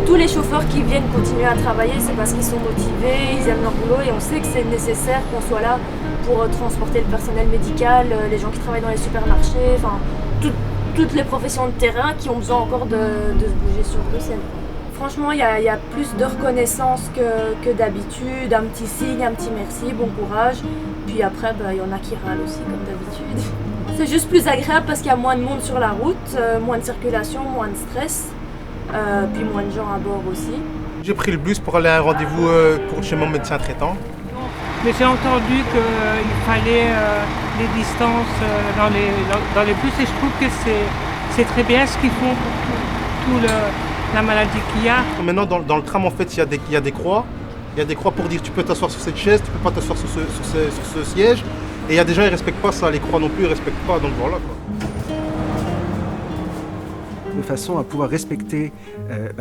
Tous les chauffeurs qui viennent continuer à travailler, c'est parce qu'ils sont motivés, ils aiment leur boulot et on sait que c'est nécessaire qu'on soit là pour transporter le personnel médical, les gens qui travaillent dans les supermarchés, enfin toutes les professions de terrain qui ont besoin encore de se bouger sur Bruxelles. Franchement, il y a plus de reconnaissance que d'habitude, un petit signe, un petit merci, bon courage. Puis après, il y en a qui râlent aussi, comme d'habitude. C'est juste plus agréable parce qu'il y a moins de monde sur la route, moins de circulation, moins de stress, puis moins de gens à bord aussi. J'ai pris le bus pour aller à un rendez-vous chez mon médecin traitant. Mais j'ai entendu qu'il fallait les distances dans les bus et je trouve que c'est très bien ce qu'ils font pour tout la maladie qu'il y a. Maintenant, dans le tram, en fait, il y a des croix. Il y a des croix pour dire tu peux t'asseoir sur cette chaise, tu peux pas t'asseoir sur ce siège. Et il y a des gens, ils respectent pas ça. Les croix non plus, ils respectent pas. Donc voilà, quoi. De façon à pouvoir respecter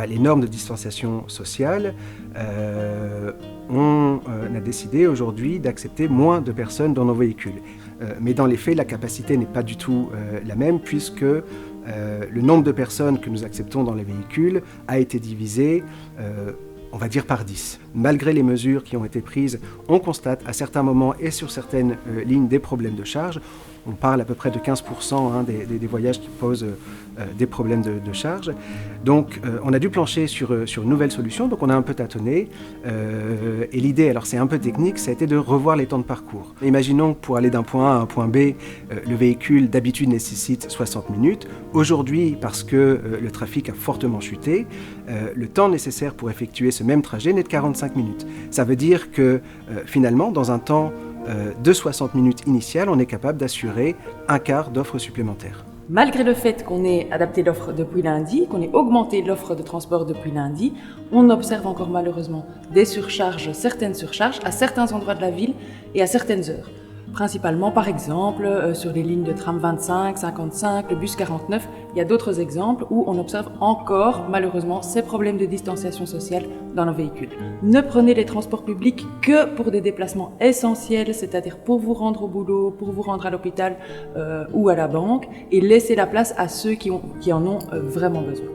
les normes de distanciation sociale, on a décidé aujourd'hui d'accepter moins de personnes dans nos véhicules. Mais dans les faits, la capacité n'est pas du tout la même puisque le nombre de personnes que nous acceptons dans les véhicules a été divisé on va dire par 10. Malgré les mesures qui ont été prises, on constate à certains moments et sur certaines lignes des problèmes de charge. On parle à peu près de 15% des voyages qui posent des problèmes de charge. Donc on a dû plancher sur une nouvelle solution, donc on a un peu tâtonné. Et l'idée, alors c'est un peu technique, ça a été de revoir les temps de parcours. Imaginons que pour aller d'un point A à un point B, le véhicule d'habitude nécessite 60 minutes. Aujourd'hui, parce que le trafic a fortement chuté, le temps nécessaire pour effectuer ce même trajet n'est de 45 minutes. Ça veut dire que finalement, dans un temps de 60 minutes initiales, on est capable d'assurer un quart d'offres supplémentaires. Malgré le fait qu'on ait adapté l'offre depuis lundi, qu'on ait augmenté l'offre de transport depuis lundi, on observe encore malheureusement des surcharges, certaines surcharges à certains endroits de la ville et à certaines heures. Principalement, par exemple, sur les lignes de tram 25, 55, le bus 49, il y a d'autres exemples où on observe encore, malheureusement, ces problèmes de distanciation sociale dans nos véhicules. Ne prenez les transports publics que pour des déplacements essentiels, c'est-à-dire pour vous rendre au boulot, pour vous rendre à l'hôpital ou à la banque, et laissez la place à ceux qui en ont vraiment besoin.